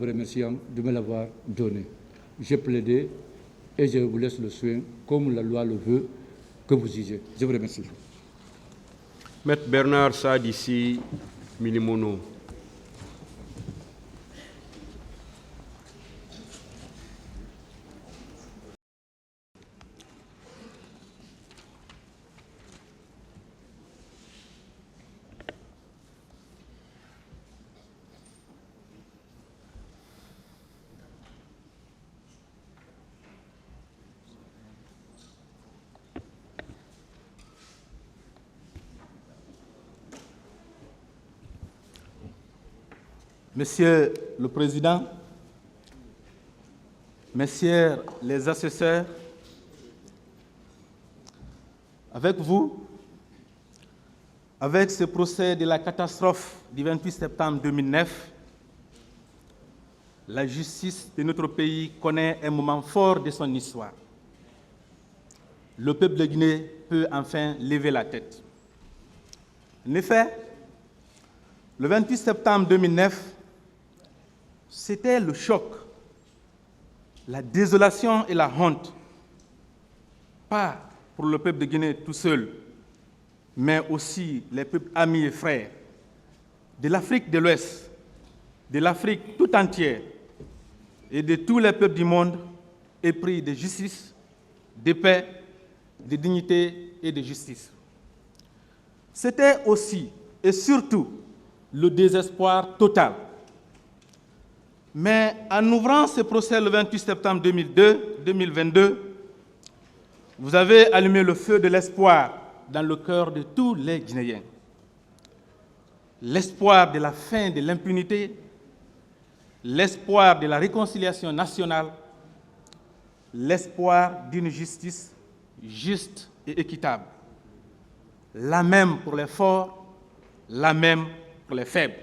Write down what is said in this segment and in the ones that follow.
Remerciant de me l'avoir donné. J'ai plaidé et je vous laisse le soin, comme la loi le veut, que vous jugez. Je vous remercie. Maître Bernard Sadissi Milimono. Monsieur le Président, Messieurs les assesseurs, avec vous, avec ce procès de la catastrophe du 28 septembre 2009, la justice de notre pays connaît un moment fort de son histoire. Le peuple de Guinée peut enfin lever la tête. En effet, le 28 septembre 2009, c'était le choc, la désolation et la honte, pas pour le peuple de Guinée tout seul, mais aussi les peuples amis et frères de l'Afrique de l'Ouest, de l'Afrique tout entière et de tous les peuples du monde épris de justice, de paix, de dignité et de justice. C'était aussi et surtout le désespoir total. Mais en ouvrant ce procès le 28 septembre 2022, vous avez allumé le feu de l'espoir dans le cœur de tous les Guinéens. L'espoir de la fin de l'impunité, l'espoir de la réconciliation nationale, l'espoir d'une justice juste et équitable, la même pour les forts, la même pour les faibles.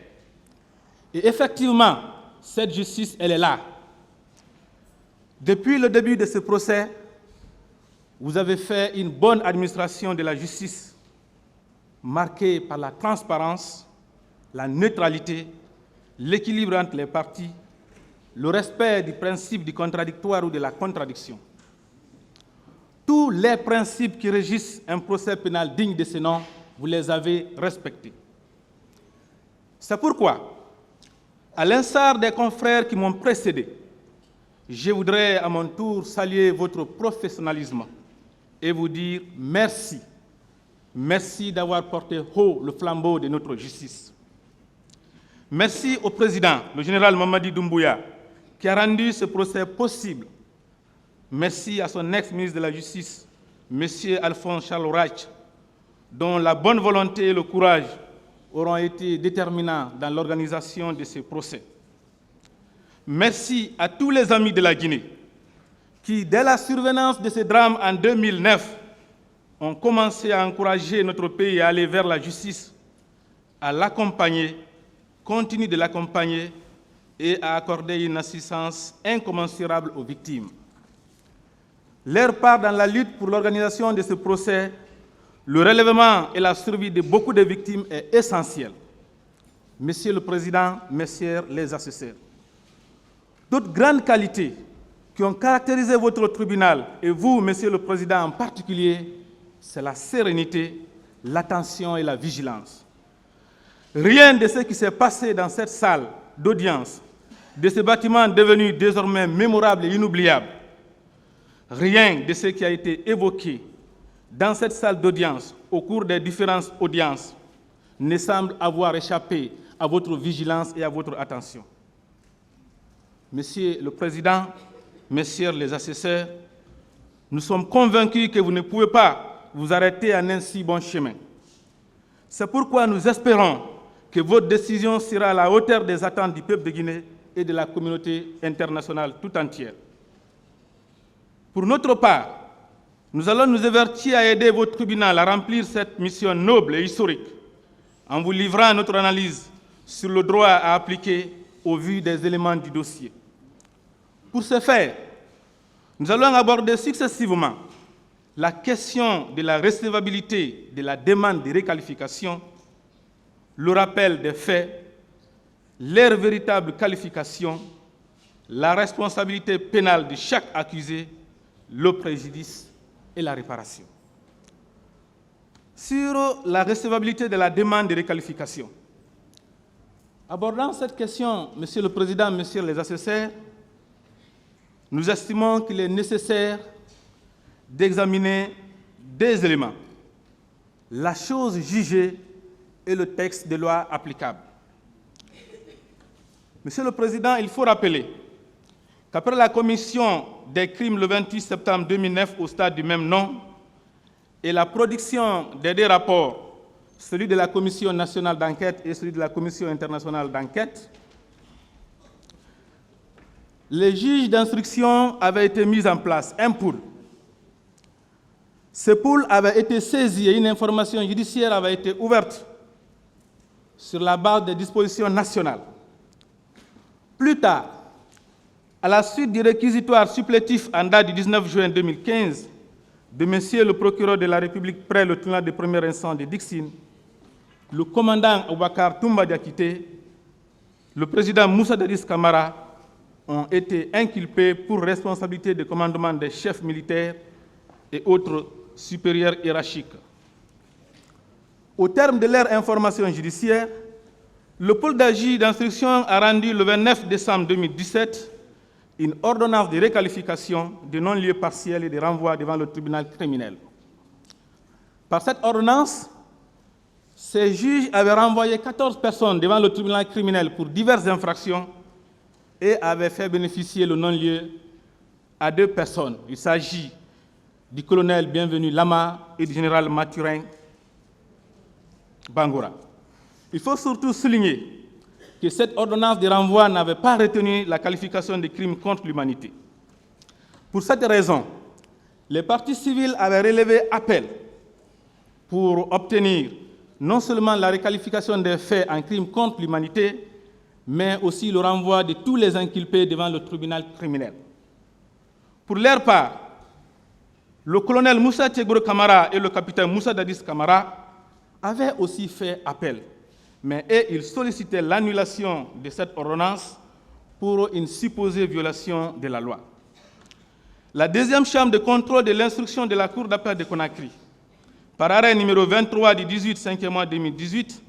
Et effectivement, cette justice, elle est là. Depuis le début de ce procès, vous avez fait une bonne administration de la justice, marquée par la transparence, la neutralité, l'équilibre entre les parties, le respect du principe du contradictoire ou de la contradiction. Tous les principes qui régissent un procès pénal digne de ce nom, vous les avez respectés. C'est pourquoi, à l'instar des confrères qui m'ont précédé, je voudrais à mon tour saluer votre professionnalisme et vous dire merci. Merci d'avoir porté haut le flambeau de notre justice. Merci au président, le général Mamadi Doumbouya, qui a rendu ce procès possible. Merci à son ex-ministre de la Justice, M. Alphonse Charles-Rach, dont la bonne volonté et le courage auront été déterminants dans l'organisation de ce procès. Merci à tous les amis de la Guinée qui, dès la survenance de ce drame en 2009, ont commencé à encourager notre pays à aller vers la justice, à l'accompagner, continuent de l'accompagner et à accorder une assistance incommensurable aux victimes. Leur part dans la lutte pour l'organisation de ce procès, le relèvement et la survie de beaucoup de victimes est essentiel. Monsieur le Président, Messieurs les assesseurs, d'autres grandes qualités qui ont caractérisé votre tribunal, et vous, Monsieur le Président en particulier, c'est la sérénité, l'attention et la vigilance. Rien de ce qui s'est passé dans cette salle d'audience, de ce bâtiment devenu désormais mémorable et inoubliable, rien de ce qui a été évoqué dans cette salle d'audience au cours des différentes audiences ne semble avoir échappé à votre vigilance et à votre attention. Monsieur le Président, Messieurs les assesseurs, nous sommes convaincus que vous ne pouvez pas vous arrêter en un si bon chemin. C'est pourquoi nous espérons que votre décision sera à la hauteur des attentes du peuple de Guinée et de la communauté internationale tout entière. Pour notre part, nous allons nous avertir à aider votre tribunal à remplir cette mission noble et historique en vous livrant notre analyse sur le droit à appliquer au vu des éléments du dossier. Pour ce faire, nous allons aborder successivement la question de la recevabilité de la demande de réqualification, le rappel des faits, leur véritable qualification, la responsabilité pénale de chaque accusé, le préjudice et la réparation. Sur la recevabilité de la demande de requalification, abordant cette question, Monsieur le Président, Messieurs les assesseurs, nous estimons qu'il est nécessaire d'examiner deux éléments: la chose jugée et le texte de loi applicable. Monsieur le Président, il faut rappeler qu'après la commission des crimes le 28 septembre 2009 au stade du même nom et la production des deux rapports, celui de la Commission nationale d'enquête et celui de la Commission internationale d'enquête, les juges d'instruction avaient été mis en place, un pool. Ce pool avait été saisi et une information judiciaire avait été ouverte sur la base des dispositions nationales. Plus tard, à la suite du réquisitoire supplétif en date du 19 juin 2015 de Monsieur le procureur de la République près le tribunal de première instance de Dixine, le commandant Aboubakar Toumba Diakité, le président Moussa Dadis Camara ont été inculpés pour responsabilité de commandement des chefs militaires et autres supérieurs hiérarchiques. Au terme de leur information judiciaire, le pôle d'agir d'instruction a rendu le 29 décembre 2017 une ordonnance de requalification de non-lieu partiel et de renvoi devant le tribunal criminel. Par cette ordonnance, ces juges avaient renvoyé 14 personnes devant le tribunal criminel pour diverses infractions et avaient fait bénéficier le non-lieu à 2 personnes. Il s'agit du colonel Bienvenu Lama et du général Mathurin Bangoura. Il faut surtout souligner que cette ordonnance de renvoi n'avait pas retenu la qualification de crime contre l'humanité. Pour cette raison, les parties civiles avaient relevé appel pour obtenir non seulement la requalification des faits en crime contre l'humanité, mais aussi le renvoi de tous les inculpés devant le tribunal criminel. Pour leur part, le colonel Moussa Tchegoro Camara et le capitaine Moussa Dadis Camara avaient aussi fait appel, mais ils sollicitaient l'annulation de cette ordonnance pour une supposée violation de la loi. La deuxième chambre de contrôle de l'instruction de la Cour d'appel de Conakry, par arrêt numéro 23 du 18 5e mois 2018,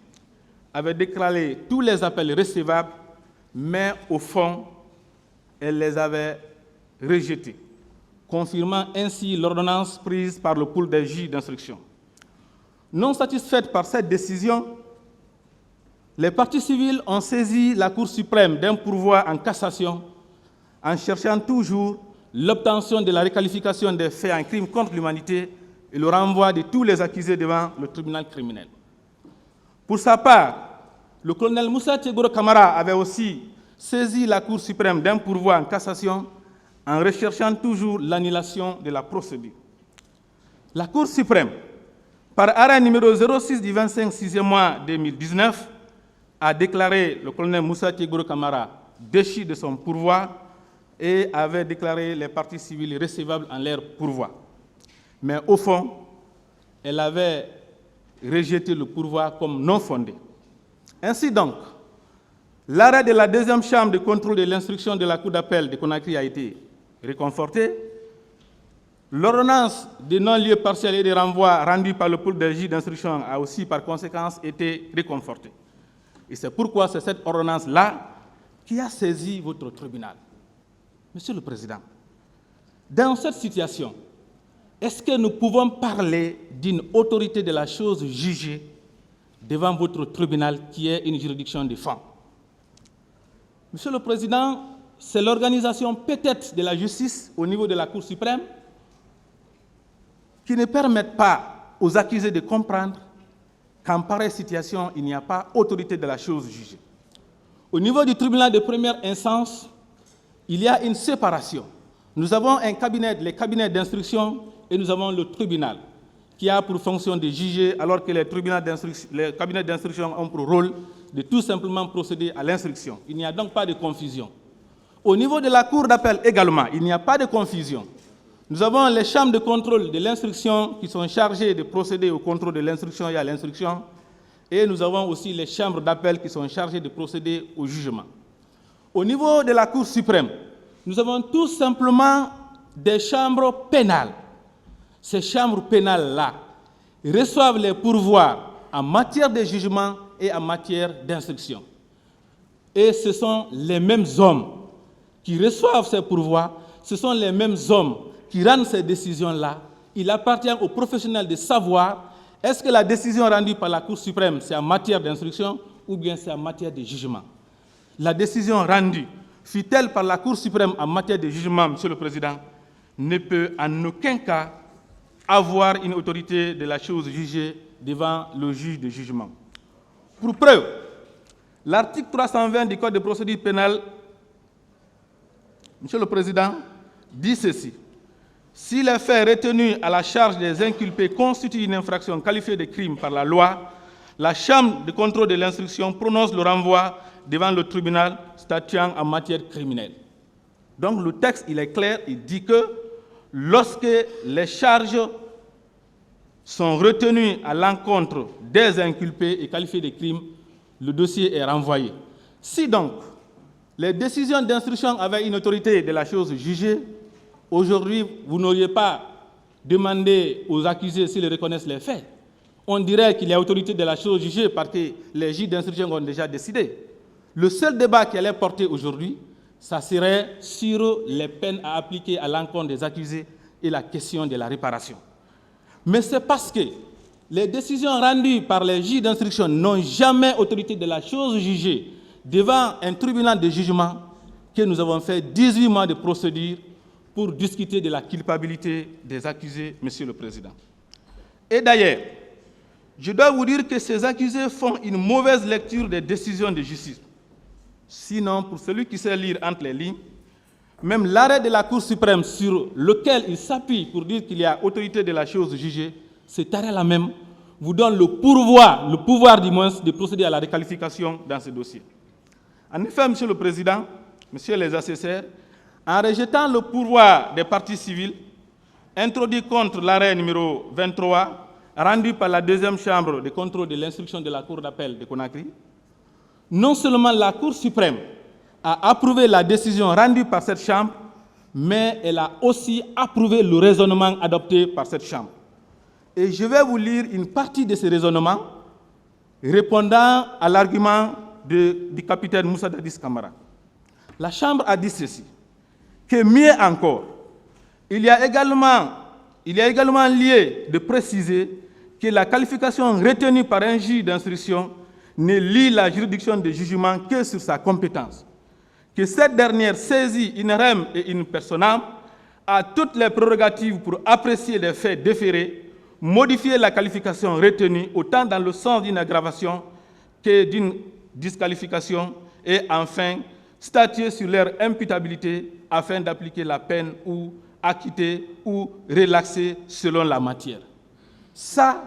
avait déclaré tous les appels recevables, mais au fond, elle les avait rejetés, confirmant ainsi l'ordonnance prise par le pôle des juges d'instruction. Non satisfaites par cette décision, les parties civiles ont saisi la Cour suprême d'un pourvoi en cassation en cherchant toujours l'obtention de la requalification des faits en crime contre l'humanité et le renvoi de tous les accusés devant le tribunal criminel. Pour sa part, le colonel Moussa Tchegoro Camara avait aussi saisi la Cour suprême d'un pourvoi en cassation en recherchant toujours l'annulation de la procédure. La Cour suprême, par arrêt numéro 06 du 25 6e mois 2019, a déclaré le colonel Moussa Tchegoro Camara déchu de son pourvoi et avait déclaré les parties civiles recevables en leur pourvoi. Mais au fond, elle avait rejeté le pourvoi comme non fondé. Ainsi donc, l'arrêt de la deuxième chambre de contrôle de l'instruction de la Cour d'appel de Conakry a été réconforté. L'ordonnance de non-lieu partiel et de renvoi rendue par le pôle des juges d'instruction a aussi par conséquence été réconfortée. Et c'est pourquoi c'est cette ordonnance-là qui a saisi votre tribunal. Monsieur le Président, dans cette situation, est-ce que nous pouvons parler d'une autorité de la chose jugée devant votre tribunal qui est une juridiction de fond? Monsieur le Président, c'est l'organisation peut-être de la justice au niveau de la Cour suprême qui ne permettent pas aux accusés de comprendre qu'en pareille situation, il n'y a pas autorité de la chose jugée. Au niveau du tribunal de première instance, il y a une séparation. Nous avons un cabinet, les cabinets d'instruction, et nous avons le tribunal, qui a pour fonction de juger, alors que les cabinets d'instruction ont pour rôle de tout simplement procéder à l'instruction. Il n'y a donc pas de confusion. Au niveau de la Cour d'appel également, il n'y a pas de confusion. Nous avons les chambres de contrôle de l'instruction qui sont chargées de procéder au contrôle de l'instruction et à l'instruction, et nous avons aussi les chambres d'appel qui sont chargées de procéder au jugement. Au niveau de la Cour suprême, nous avons tout simplement des chambres pénales. Ces chambres pénales-là reçoivent les pourvoirs en matière de jugement et en matière d'instruction. Et ce sont les mêmes hommes qui reçoivent ces pourvoirs, ce sont les mêmes hommes qui rendent ces décisions-là. Il appartient aux professionnels de savoir est-ce que la décision rendue par la Cour suprême, c'est en matière d'instruction ou bien c'est en matière de jugement. La décision rendue, fût-elle par la Cour suprême en matière de jugement, Monsieur le Président, ne peut en aucun cas avoir une autorité de la chose jugée devant le juge de jugement. Pour preuve, l'article 320 du Code de procédure pénale, Monsieur le Président, dit ceci. Si les faits retenus à la charge des inculpés constituent une infraction qualifiée de crime par la loi, la Chambre de contrôle de l'instruction prononce le renvoi devant le tribunal statuant en matière criminelle. Donc le texte, il est clair, il dit que lorsque les charges sont retenues à l'encontre des inculpés et qualifiées de crimes, le dossier est renvoyé. Si donc les décisions d'instruction avaient une autorité de la chose jugée, aujourd'hui, vous n'auriez pas demandé aux accusés s'ils reconnaissent les faits. On dirait qu'il y a autorité de la chose jugée parce que les juges d'instruction ont déjà décidé. Le seul débat qui allait porter aujourd'hui, ça serait sur les peines à appliquer à l'encontre des accusés et la question de la réparation. Mais c'est parce que les décisions rendues par les juges d'instruction n'ont jamais autorité de la chose jugée devant un tribunal de jugement que nous avons fait 18 mois de procédure pour discuter de la culpabilité des accusés, Monsieur le Président. Et d'ailleurs, je dois vous dire que ces accusés font une mauvaise lecture des décisions de justice. Sinon, pour celui qui sait lire entre les lignes, même l'arrêt de la Cour suprême sur lequel il s'appuie pour dire qu'il y a autorité de la chose jugée, cet arrêt-là même vous donne le pouvoir du moins de procéder à la requalification dans ce dossier. En effet, Monsieur le Président, Messieurs les assesseurs, en rejetant le pourvoi des parties civiles introduit contre l'arrêt numéro 23, rendu par la deuxième chambre de contrôle de l'instruction de la Cour d'appel de Conakry, non seulement la Cour suprême a approuvé la décision rendue par cette chambre, mais elle a aussi approuvé le raisonnement adopté par cette chambre. Et je vais vous lire une partie de ce raisonnement répondant à l'argument du capitaine Moussa Dadis Camara. La chambre a dit ceci, que mieux encore, il y a également lieu de préciser que la qualification retenue par un juge d'instruction ne lie la juridiction de jugement que sur sa compétence, que cette dernière saisit in rem et in personam a toutes les prérogatives pour apprécier les faits déférés, modifier la qualification retenue autant dans le sens d'une aggravation que d'une disqualification et enfin statuer sur leur imputabilité afin d'appliquer la peine ou acquitter ou relaxer selon la matière. Ça,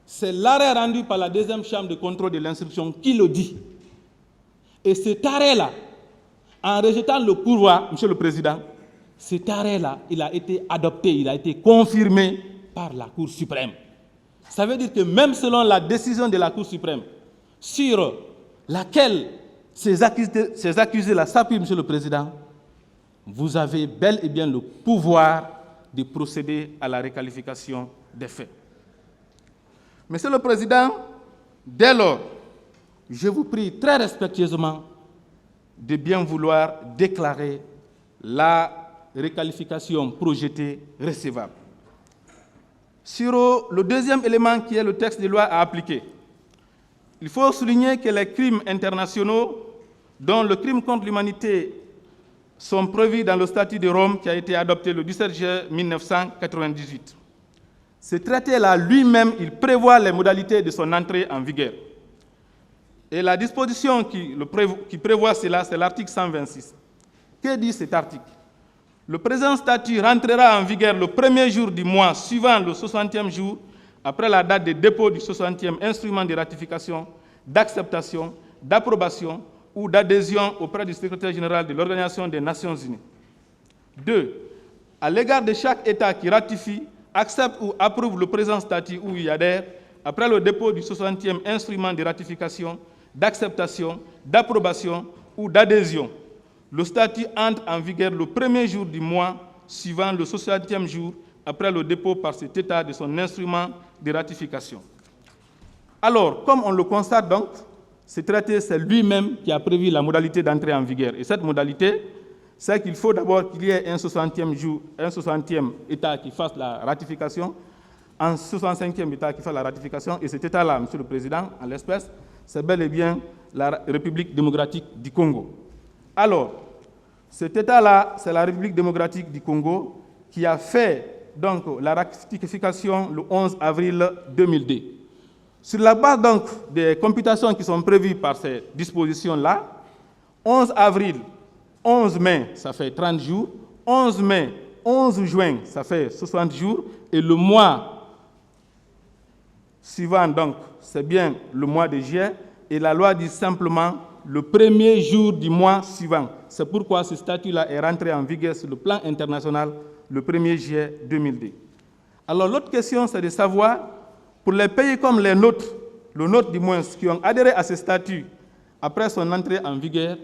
c'est l'arrêt rendu par la deuxième chambre de contrôle de l'instruction qui le dit. Et cet arrêt-là, en rejetant le pourvoi, Monsieur le Président, cet arrêt-là, il a été adopté, il a été confirmé par la Cour suprême. Ça veut dire que même selon la décision de la Cour suprême, sur laquelle ces accusés-là s'appuient, Monsieur le Président, vous avez bel et bien le pouvoir de procéder à la requalification des faits. Monsieur le Président, dès lors, je vous prie très respectueusement de bien vouloir déclarer la requalification projetée recevable. Sur le deuxième élément qui est le texte de loi à appliquer, il faut souligner que les crimes internationaux, dont le crime contre l'humanité, sont prévus dans le statut de Rome qui a été adopté le 17 juillet 1998. Ce traité-là, lui-même, il prévoit les modalités de son entrée en vigueur. Et la disposition qui prévoit cela, c'est l'article 126. Que dit cet article? Le présent statut rentrera en vigueur le premier jour du mois suivant le 60e jour après la date de dépôt du 60e instrument de ratification, d'acceptation, d'approbation ou d'adhésion auprès du secrétaire général de l'Organisation des Nations Unies. 2. À l'égard de chaque État qui ratifie, accepte ou approuve le présent statut ou y adhère, après le dépôt du 60e instrument de ratification, d'acceptation, d'approbation ou d'adhésion, le statut entre en vigueur le premier jour du mois suivant le 60e jour après le dépôt par cet État de son instrument de ratification. Alors, comme on le constate donc, ce traité, c'est lui-même qui a prévu la modalité d'entrée en vigueur. Et cette modalité, c'est qu'il faut d'abord qu'il y ait un 60e État qui fasse la ratification, un 65e État qui fasse la ratification, et cet État-là, Monsieur le Président, en l'espèce, c'est bel et bien la République démocratique du Congo. Alors, cet État-là, c'est la République démocratique du Congo qui a fait donc la ratification le 11 avril 2002. Sur la base donc des computations qui sont prévues par ces dispositions-là, 11 avril, 11 mai, ça fait 30 jours, 11 mai, 11 juin, ça fait 60 jours, et le mois suivant, donc, c'est bien le mois de juillet, et la loi dit simplement le premier jour du mois suivant. C'est pourquoi ce statut-là est rentré en vigueur sur le plan international le 1er juillet 2002. Alors l'autre question, c'est de savoir, pour les pays comme les nôtres, le nôtre du moins, qui ont adhéré à ce statut après son entrée en vigueur,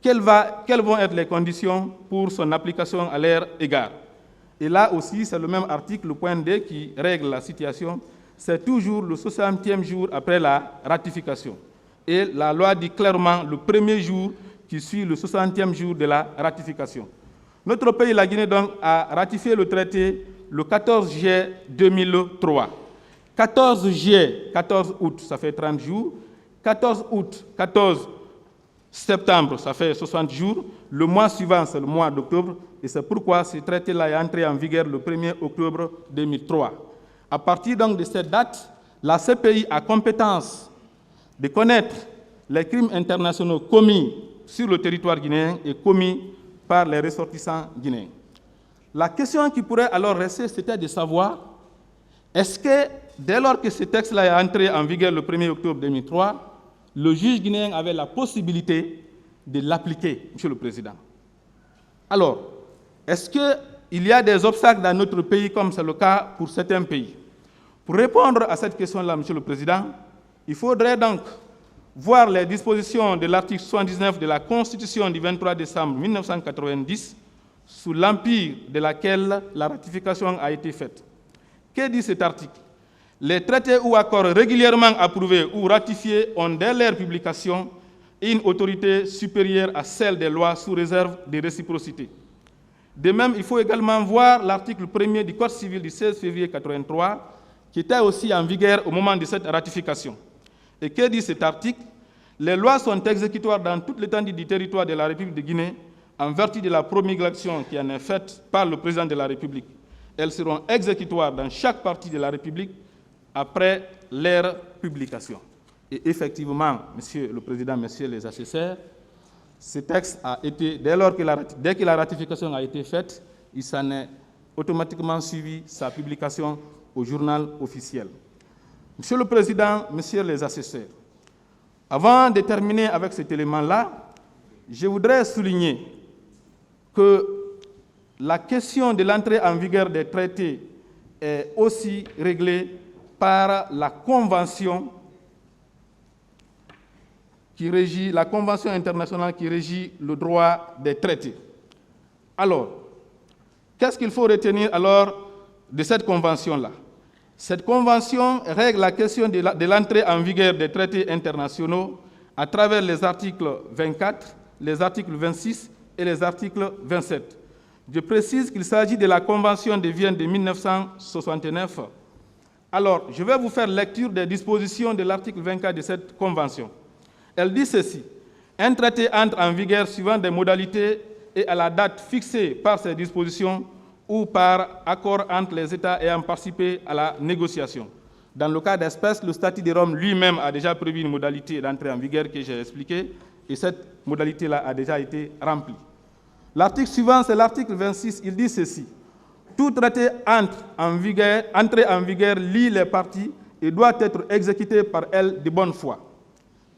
quelles vont être les conditions pour son application à leur égard. Et là aussi, c'est le même article, le point D, qui règle la situation. C'est toujours le 60e jour après la ratification. Et la loi dit clairement le premier jour qui suit le 60e jour de la ratification. Notre pays, la Guinée, donc, a ratifié le traité le 14 juillet 2003. 14 juillet, 14 août, ça fait 30 jours. 14 août, 14 septembre, ça fait 60 jours. Le mois suivant, c'est le mois d'octobre. Et c'est pourquoi ce traité-là est entré en vigueur le 1er octobre 2003. À partir donc de cette date, la CPI a compétence de connaître les crimes internationaux commis sur le territoire guinéen et commis par les ressortissants guinéens. La question qui pourrait alors rester, c'était de savoir, est-ce que dès lors que ce texte-là est entré en vigueur le 1er octobre 2003, le juge guinéen avait la possibilité de l'appliquer, Monsieur le Président? Alors, est-ce qu'il y a des obstacles dans notre pays comme c'est le cas pour certains pays? Pour répondre à cette question-là, Monsieur le Président, il faudrait donc voir les dispositions de l'article 79 de la Constitution du 23 décembre 1990, sous l'empire de laquelle la ratification a été faite. Que dit cet article? Les traités ou accords régulièrement approuvés ou ratifiés ont dès leur publication une autorité supérieure à celle des lois sous réserve de réciprocité. De même, il faut également voir l'article 1er du Code civil du 16 février 1983, qui était aussi en vigueur au moment de cette ratification. Et que dit cet article? Les lois sont exécutoires dans toute l'étendue du territoire de la République de Guinée en vertu de la promulgation qui en est faite par le président de la République. Elles seront exécutoires dans chaque partie de la République après leur publication. Et effectivement, Monsieur le Président, Messieurs les assesseurs, ce texte a été, dès que la ratification a été faite, il s'en est automatiquement suivi sa publication au journal officiel. Monsieur le Président, Messieurs les assesseurs, avant de terminer avec cet élément-là, je voudrais souligner que la question de l'entrée en vigueur des traités est aussi réglée par la Convention la Convention internationale qui régit le droit des traités. Alors, qu'est-ce qu'il faut retenir alors de cette Convention-là? Cette Convention règle la question de l'entrée en vigueur des traités internationaux à travers les articles 24, les articles 26 et les articles 27. Je précise qu'il s'agit de la Convention de Vienne de 1969. Alors, je vais vous faire lecture des dispositions de l'article 24 de cette Convention. Elle dit ceci: un traité entre en vigueur suivant des modalités et à la date fixée par ces dispositions ou par accord entre les États ayant participé à la négociation. Dans le cas d'espèce, le statut de Rome lui-même a déjà prévu une modalité d'entrée en vigueur que j'ai expliquée, et cette modalité-là a déjà été remplie. L'article suivant, c'est l'article 26, il dit ceci: tout traité entré en vigueur lie les parties et doit être exécuté par elles de bonne foi.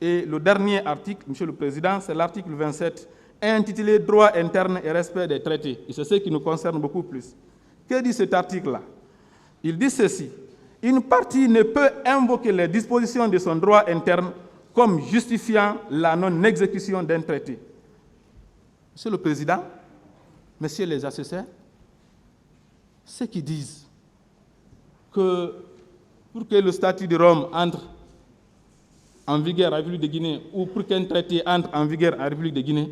Et le dernier article, Monsieur le Président, c'est l'article 27, intitulé « Droit interne et respect des traités ». Et c'est ce qui nous concerne beaucoup plus. Que dit cet article-là? Il dit ceci: une partie ne peut invoquer les dispositions de son droit interne comme justifiant la non-exécution d'un traité. Monsieur le Président, Messieurs les assesseurs, ceux qui disent que pour que le statut de Rome entre en vigueur en République de Guinée ou pour qu'un traité entre en vigueur en République de Guinée,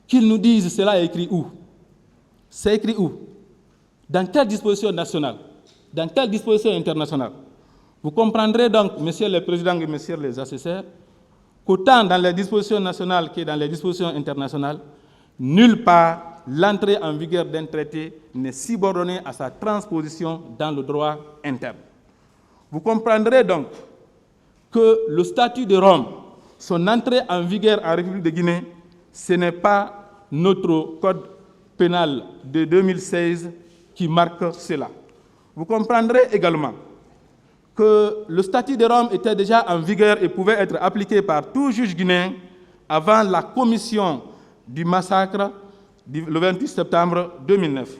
qu'ils nous disent cela est écrit où? C'est écrit où? Dans quelle disposition nationale? Dans quelle disposition internationale? Vous comprendrez donc, Messieurs les Présidents et Messieurs les assesseurs, qu'autant dans les dispositions nationales que dans les dispositions internationales, nulle part l'entrée en vigueur d'un traité n'est subordonnée à sa transposition dans le droit interne. Vous comprendrez donc que le statut de Rome, son entrée en vigueur en République de Guinée, ce n'est pas notre code pénal de 2016 qui marque cela. Vous comprendrez également que le statut de Rome était déjà en vigueur et pouvait être appliqué par tout juge guinéen avant la commission du massacre le 28 septembre 2009.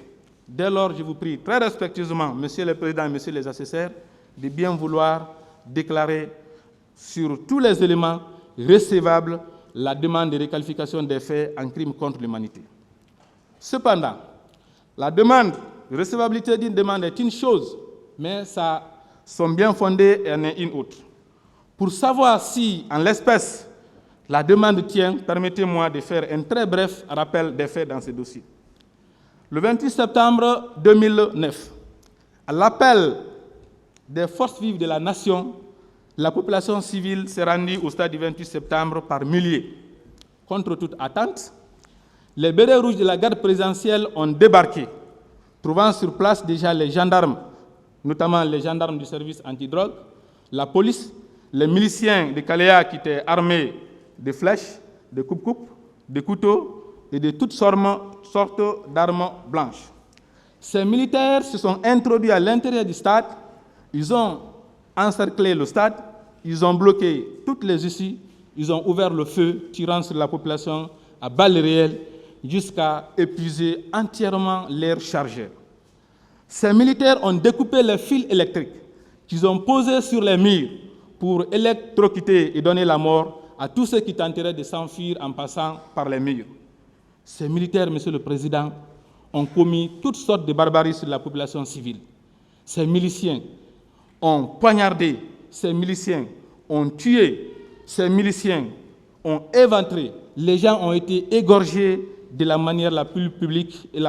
Dès lors, je vous prie très respectueusement, Messieurs les Présidents et Messieurs les assesseurs, de bien vouloir déclarer sur tous les éléments recevables la demande de réqualification des faits en crime contre l'humanité. Cependant, la demande, la recevabilité d'une demande est une chose, mais son bien fondé en est une autre. Pour savoir si, en l'espèce, la demande tient, permettez-moi de faire un très bref rappel des faits dans ce dossier. Le 28 septembre 2009, à l'appel des forces vives de la nation, la population civile s'est rendue au stade du 28 septembre par milliers. Contre toute attente, les bérets rouges de la garde présidentielle ont débarqué, trouvant sur place déjà les gendarmes, notamment les gendarmes du service antidrogue, la police, les miliciens de Kaléa qui étaient armés de flèches, de coupe-coupe, de couteaux et de toutes sortes d'armes blanches. Ces militaires se sont introduits à l'intérieur du stade, ils ont encerclé le stade, ils ont bloqué toutes les issues, ils ont ouvert le feu, tirant sur la population à balles réelles, jusqu'à épuiser entièrement leurs chargeurs. Ces militaires ont découpé les fils électriques qu'ils ont posés sur les murs pour électrocuter et donner la mort à tous ceux qui tenteraient de s'enfuir en passant par les murs. Ces militaires, Monsieur le Président, ont commis toutes sortes de barbaries sur la population civile. Ces miliciens ont poignardé, ces miliciens ont tué, ces miliciens ont éventré, les gens ont été égorgés de la manière la plus publique et de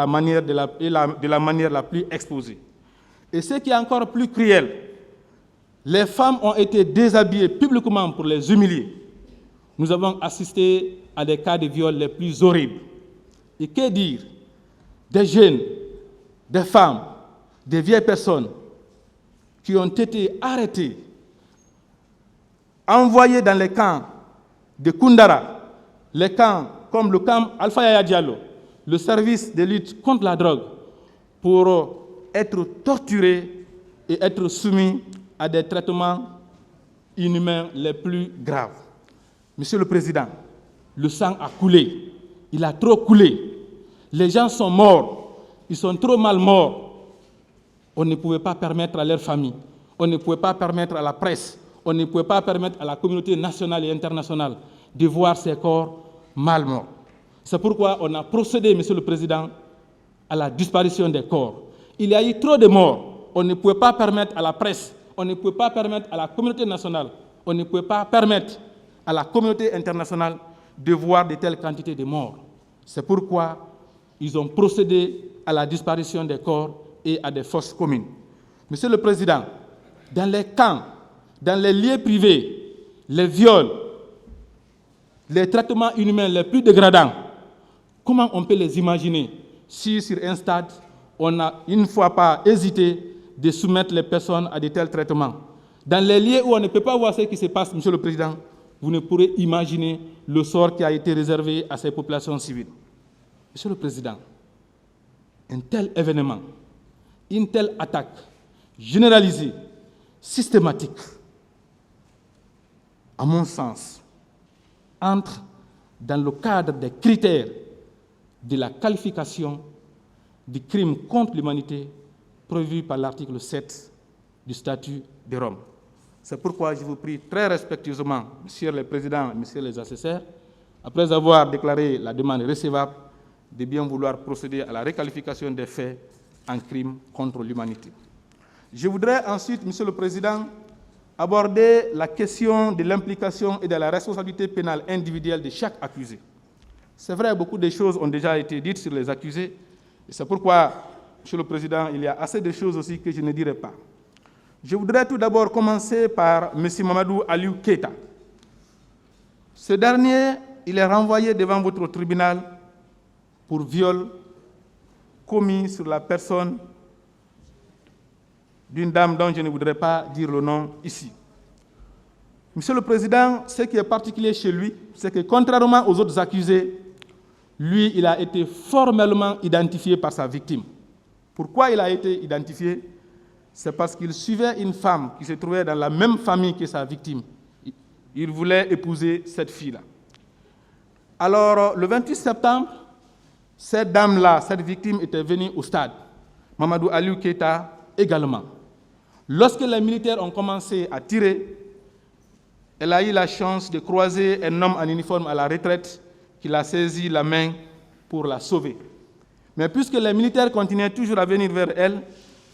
la manière la plus exposée. Et ce qui est encore plus cruel, les femmes ont été déshabillées publiquement pour les humilier. Nous avons assisté à des cas de viol les plus horribles. Et que dire des jeunes, des femmes, des vieilles personnes qui ont été arrêtés, envoyés dans les camps de Koundara, les camps comme le camp Alpha Yaya Diallo, le service de lutte contre la drogue, pour être torturés et être soumis à des traitements inhumains les plus graves. Monsieur le Président, le sang a coulé, il a trop coulé. Les gens sont morts, ils sont trop mal morts. On ne pouvait pas permettre à leur famille, on ne pouvait pas permettre à la presse, on ne pouvait pas permettre à la communauté nationale et internationale de voir ces corps mal morts. C'est pourquoi on a procédé, Monsieur le Président, à la disparition des corps. Il y a eu trop de morts, on ne pouvait pas permettre à la presse, on ne pouvait pas permettre à la communauté nationale, on ne pouvait pas permettre à la communauté internationale de voir de telles quantités de morts. C'est pourquoi ils ont procédé à la disparition des corps et à des fosses communes. Monsieur le Président, dans les camps, dans les lieux privés, les viols, les traitements inhumains les plus dégradants, comment on peut les imaginer si sur un stade, on n'a une fois pas hésité de soumettre les personnes à de tels traitements? Dans les lieux où on ne peut pas voir ce qui se passe, Monsieur le Président, vous ne pourrez imaginer le sort qui a été réservé à ces populations civiles. Monsieur le Président, un tel événement, une telle attaque généralisée, systématique, à mon sens, entre dans le cadre des critères de la qualification du crime contre l'humanité prévu par l'article 7 du statut de Rome. C'est pourquoi je vous prie très respectueusement, Messieurs les Présidents et Messieurs les assesseurs, après avoir déclaré la demande recevable, de bien vouloir procéder à la requalification des faits en crime contre l'humanité. Je voudrais ensuite, Monsieur le Président, aborder la question de l'implication et de la responsabilité pénale individuelle de chaque accusé. C'est vrai, beaucoup de choses ont déjà été dites sur les accusés, et c'est pourquoi, Monsieur le Président, il y a assez de choses aussi que je ne dirai pas. Je voudrais tout d'abord commencer par M. Mamadou Aliou Keita. Ce dernier, il est renvoyé devant votre tribunal pour viol commis sur la personne d'une dame dont je ne voudrais pas dire le nom ici. Monsieur le Président, ce qui est particulier chez lui, c'est que contrairement aux autres accusés, lui, il a été formellement identifié par sa victime. Pourquoi il a été identifié? C'est parce qu'il suivait une femme qui se trouvait dans la même famille que sa victime. Il voulait épouser cette fille-là. Alors, le 28 septembre, cette dame-là, cette victime, était venue au stade. Mamadou Aliou Keita également. Lorsque les militaires ont commencé à tirer, elle a eu la chance de croiser un homme en uniforme à la retraite qui l'a saisi la main pour la sauver. Mais puisque les militaires continuaient toujours à venir vers elle,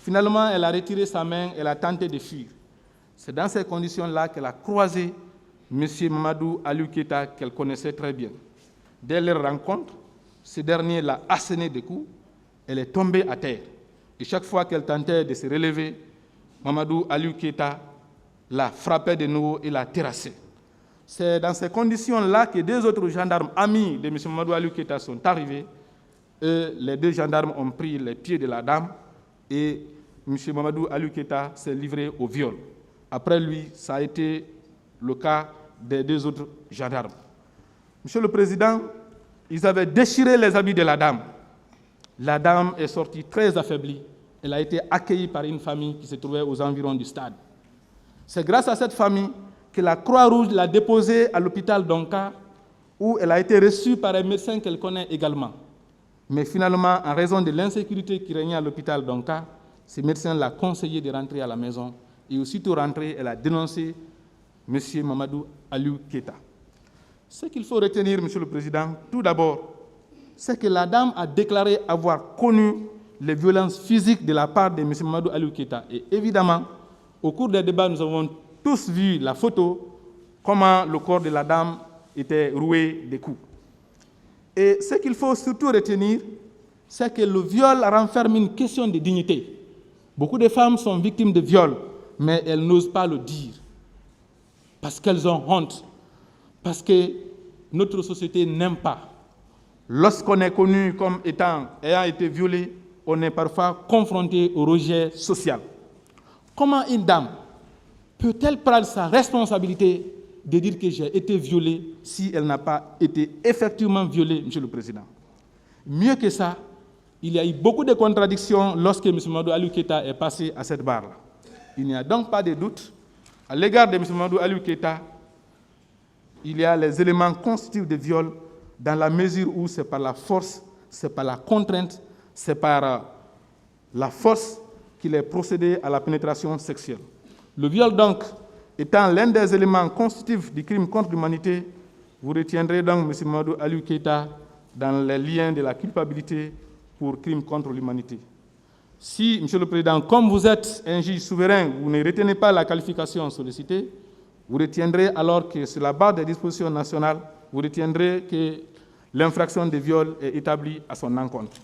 finalement, elle a retiré sa main, elle a tenté de fuir. C'est dans ces conditions-là qu'elle a croisé M. Mamadou Aliou Keita, qu'elle connaissait très bien. Dès leur rencontre, ce dernier l'a asséné de coups, elle est tombée à terre. Et chaque fois qu'elle tentait de se relever, Mamadou Aliou Keita la frappait de nouveau et l'a terrassée. C'est dans ces conditions-là que deux autres gendarmes amis de M. Mamadou Aliou Keita sont arrivés. Les deux gendarmes ont pris les pieds de la dame et M. Mamadou Aliou Keita s'est livré au viol. Après lui, ça a été le cas des deux autres gendarmes. Monsieur le Président, ils avaient déchiré les habits de la dame. La dame est sortie très affaiblie. Elle a été accueillie par une famille qui se trouvait aux environs du stade. C'est grâce à cette famille que la Croix-Rouge l'a déposée à l'hôpital d'Onka, où elle a été reçue par un médecin qu'elle connaît également. Mais finalement, en raison de l'insécurité qui régnait à l'hôpital d'Onka, ce médecin l'a conseillé de rentrer à la maison. Et aussitôt rentrée, elle a dénoncé M. Mamadou Aliou Keita. Ce qu'il faut retenir, Monsieur le Président, tout d'abord, c'est que la dame a déclaré avoir connu les violences physiques de la part de M. Mamadou Aliou Keita. Et évidemment, au cours des débats, nous avons tous vu la photo, comment le corps de la dame était roué de coups. Et ce qu'il faut surtout retenir, c'est que le viol renferme une question de dignité. Beaucoup de femmes sont victimes de viol, mais elles n'osent pas le dire, parce qu'elles ont honte, parce que notre société n'aime pas. Lorsqu'on est connu comme ayant été violé, on est parfois confronté au rejet social. Comment une dame peut-elle prendre sa responsabilité de dire que j'ai été violée si elle n'a pas été effectivement violée, Monsieur le Président? Mieux que ça, il y a eu beaucoup de contradictions lorsque M. Mamadou Aliou Keita est passé à cette barre-là. Il n'y a donc pas de doute. À l'égard de M. Mamadou Aliou Keita, il y a les éléments constitutifs de viol dans la mesure où c'est par la force, c'est par la contrainte, c'est par la force qu'il est procédé à la pénétration sexuelle. Le viol, donc, étant l'un des éléments constitutifs du crime contre l'humanité, vous retiendrez donc M. Mamadou Aliou Keita dans les liens de la culpabilité pour crime contre l'humanité. Si, Monsieur le Président, comme vous êtes un juge souverain, vous ne retenez pas la qualification sollicitée, vous retiendrez alors que sur la base des dispositions nationales, vous retiendrez que l'infraction de viol est établie à son encontre.